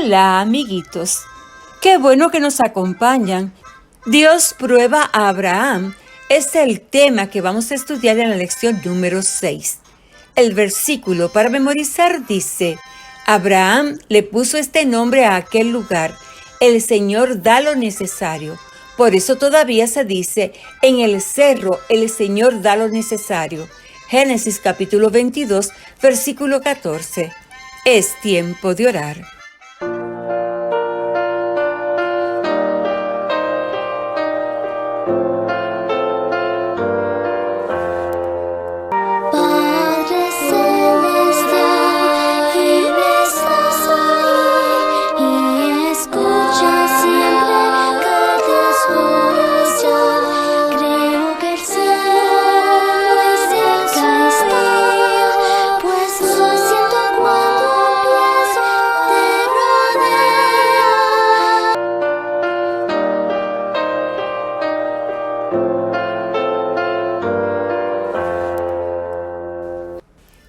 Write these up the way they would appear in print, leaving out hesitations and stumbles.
Hola, amiguitos. Qué bueno que nos acompañan. Dios prueba a Abraham es el tema que vamos a estudiar en la lección número 6. El versículo para memorizar dice: Abraham le puso este nombre a aquel lugar: el Señor da lo necesario. Por eso todavía se dice: en el cerro el Señor da lo necesario. Génesis capítulo 22, versículo 14. Es tiempo de orar.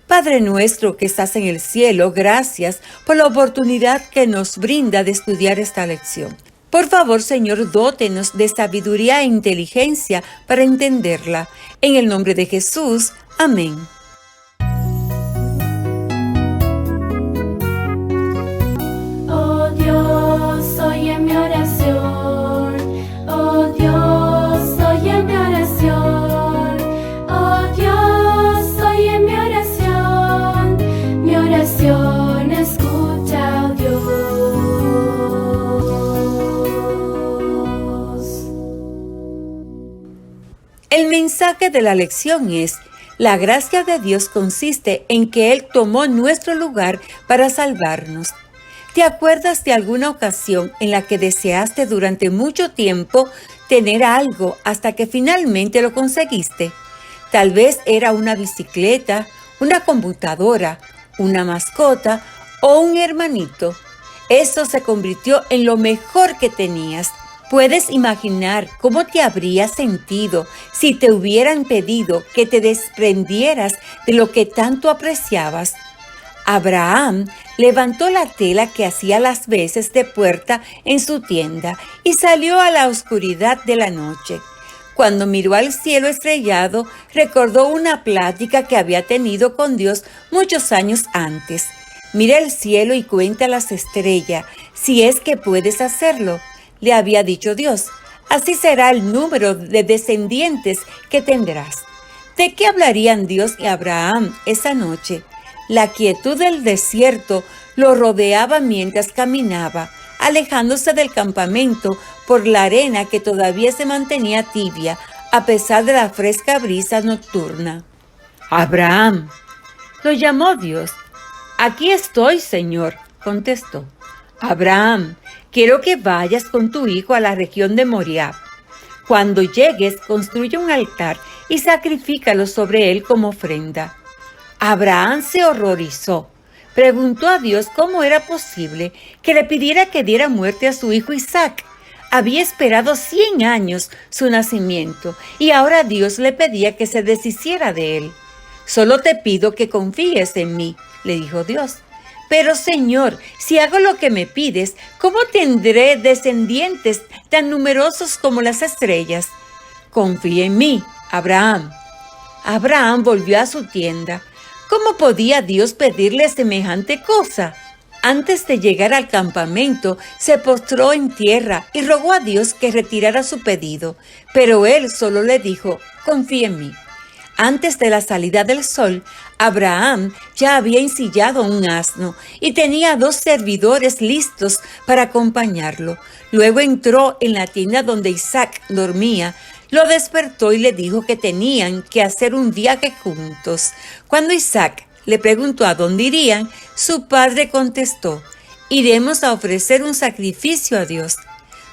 Padre nuestro que estás en el cielo, gracias por la oportunidad que nos brinda de estudiar esta lección. Por favor, Señor, dótenos de sabiduría e inteligencia para entenderla. En el nombre de Jesús, amén. Oh Dios, oye mi oración. Oh Dios, oye mi oración. Escucha, oh Dios. El mensaje de la lección es: la gracia de Dios consiste en que Él tomó nuestro lugar para salvarnos. ¿Te acuerdas de alguna ocasión en la que deseaste durante mucho tiempo tener algo hasta que finalmente lo conseguiste? Tal vez era una bicicleta, una computadora, una mascota o un hermanito. Eso se convirtió en lo mejor que tenías. ¿Puedes imaginar cómo te habrías sentido si te hubieran pedido que te desprendieras de lo que tanto apreciabas? Abraham levantó la tela que hacía las veces de puerta en su tienda y salió a la oscuridad de la noche. Cuando miró al cielo estrellado, recordó una plática que había tenido con Dios muchos años antes. Mira el cielo y cuenta las estrellas, si es que puedes hacerlo, le había dicho Dios. Así será el número de descendientes que tendrás. ¿De qué hablarían Dios y Abraham esa noche? La quietud del desierto lo rodeaba mientras caminaba, alejándose del campamento por la arena que todavía se mantenía tibia a pesar de la fresca brisa nocturna. Abraham, lo llamó Dios. Aquí estoy, Señor, contestó. Abraham, quiero que vayas con tu hijo a la región de Moriah. Cuando llegues, construye un altar y sacrifícalo sobre él como ofrenda. Abraham se horrorizó. Preguntó a Dios cómo era posible que le pidiera que diera muerte a su hijo Isaac. Había esperado 100 años su nacimiento y ahora Dios le pedía que se deshiciera de él. Solo te pido que confíes en mí, le dijo Dios. Pero Señor, si hago lo que me pides, ¿cómo tendré descendientes tan numerosos como las estrellas? Confía en mí, Abraham. Abraham volvió a su tienda. ¿Cómo podía Dios pedirle semejante cosa? Antes de llegar al campamento, se postró en tierra y rogó a Dios que retirara su pedido, pero él solo le dijo: confía en mí. Antes de la salida del sol, Abraham ya había ensillado un asno y tenía 2 servidores listos para acompañarlo. Luego entró en la tienda donde Isaac dormía, lo despertó y le dijo que tenían que hacer un viaje juntos. Cuando Isaac le preguntó a dónde irían, su padre contestó: iremos a ofrecer un sacrificio a Dios.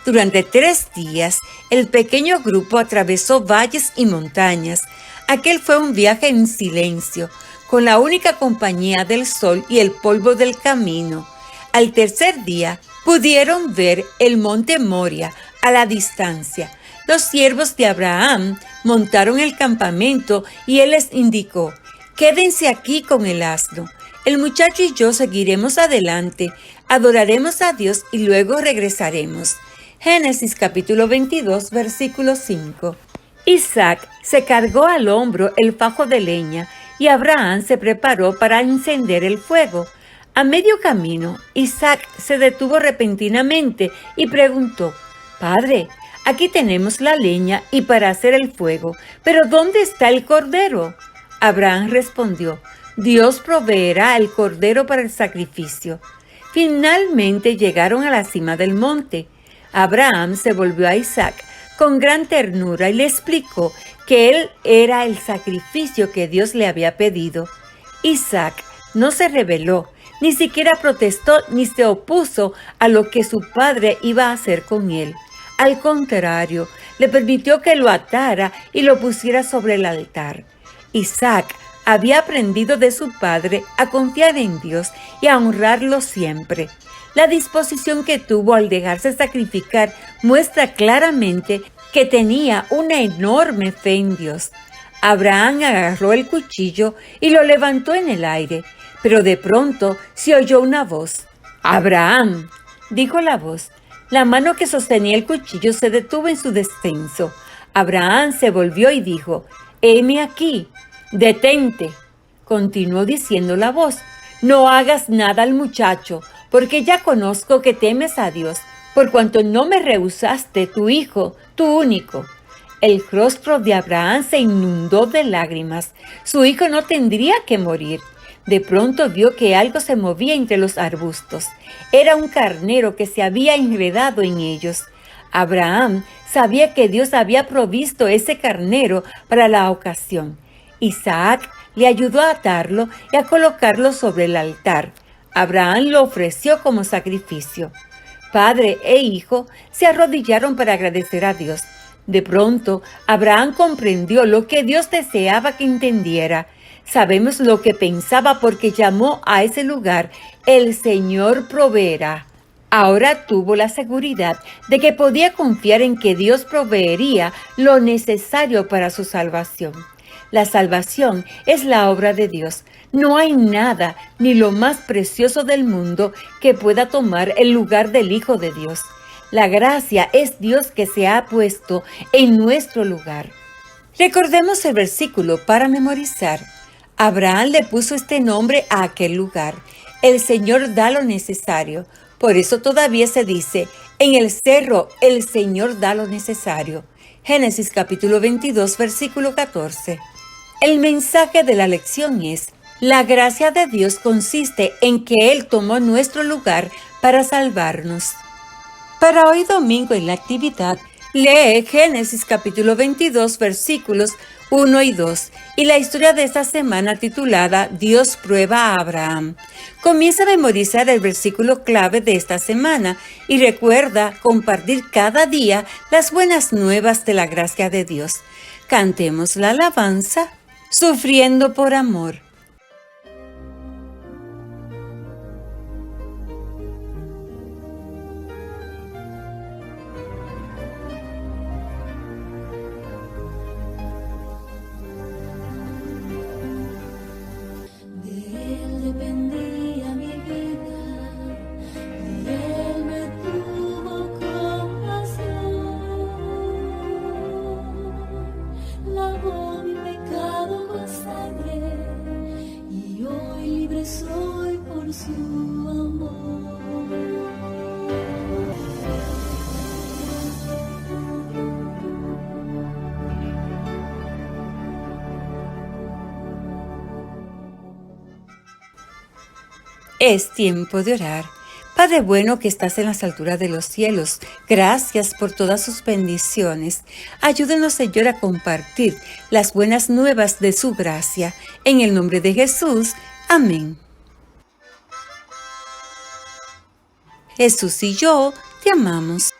Durante 3 días, el pequeño grupo atravesó valles y montañas. Aquel fue un viaje en silencio, con la única compañía del sol y el polvo del camino. Al tercer día, pudieron ver el monte Moria a la distancia. Los siervos de Abraham montaron el campamento y él les indicó: quédense aquí con el asno. El muchacho y yo seguiremos adelante. Adoraremos a Dios y luego regresaremos. Génesis capítulo 22, versículo 5. Isaac se cargó al hombro el fajo de leña y Abraham se preparó para encender el fuego. A medio camino, Isaac se detuvo repentinamente y preguntó: «Padre, aquí tenemos la leña y para hacer el fuego, pero ¿dónde está el cordero?». Abraham respondió: «Dios proveerá el cordero para el sacrificio». Finalmente llegaron a la cima del monte. Abraham se volvió a Isaac con gran ternura y le explicó que él era el sacrificio que Dios le había pedido. Isaac no se rebeló, ni siquiera protestó ni se opuso a lo que su padre iba a hacer con él. Al contrario, le permitió que lo atara y lo pusiera sobre el altar. Isaac había aprendido de su padre a confiar en Dios y a honrarlo siempre. La disposición que tuvo al dejarse sacrificar muestra claramente que tenía una enorme fe en Dios. Abraham agarró el cuchillo y lo levantó en el aire, pero de pronto se oyó una voz. «Abraham», dijo la voz. La mano que sostenía el cuchillo se detuvo en su descenso. Abraham se volvió y dijo: «Heme aquí». «Detente», continuó diciendo la voz. «No hagas nada al muchacho, porque ya conozco que temes a Dios, por cuanto no me rehusaste tu hijo, tu único». El rostro de Abraham se inundó de lágrimas. Su hijo no tendría que morir. De pronto vio que algo se movía entre los arbustos. Era un carnero que se había enredado en ellos. Abraham sabía que Dios había provisto ese carnero para la ocasión. Isaac le ayudó a atarlo y a colocarlo sobre el altar. Abraham lo ofreció como sacrificio. Padre e hijo se arrodillaron para agradecer a Dios. De pronto, Abraham comprendió lo que Dios deseaba que entendiera. Sabemos lo que pensaba porque llamó a ese lugar «El Señor proveerá». Ahora tuvo la seguridad de que podía confiar en que Dios proveería lo necesario para su salvación. La salvación es la obra de Dios. No hay nada, ni lo más precioso del mundo, que pueda tomar el lugar del Hijo de Dios. La gracia es Dios que se ha puesto en nuestro lugar. Recordemos el versículo para memorizar. Abraham le puso este nombre a aquel lugar. El Señor da lo necesario. Por eso todavía se dice: en el cerro el Señor da lo necesario. Génesis capítulo 22, versículo 14. El mensaje de la lección es: la gracia de Dios consiste en que Él tomó nuestro lugar para salvarnos. Para hoy domingo en la actividad, lee Génesis capítulo 22, versículos 1 y 2 y la historia de esta semana titulada Dios prueba a Abraham. Comienza a memorizar el versículo clave de esta semana y recuerda compartir cada día las buenas nuevas de la gracia de Dios. Cantemos la alabanza, Sufriendo por amor. Soy por su amor. Es tiempo de orar. Padre bueno que estás en las alturas de los cielos, gracias por todas sus bendiciones. Ayúdenos, Señor, a compartir las buenas nuevas de su gracia. En el nombre de Jesús. Amén. Jesús y yo te amamos.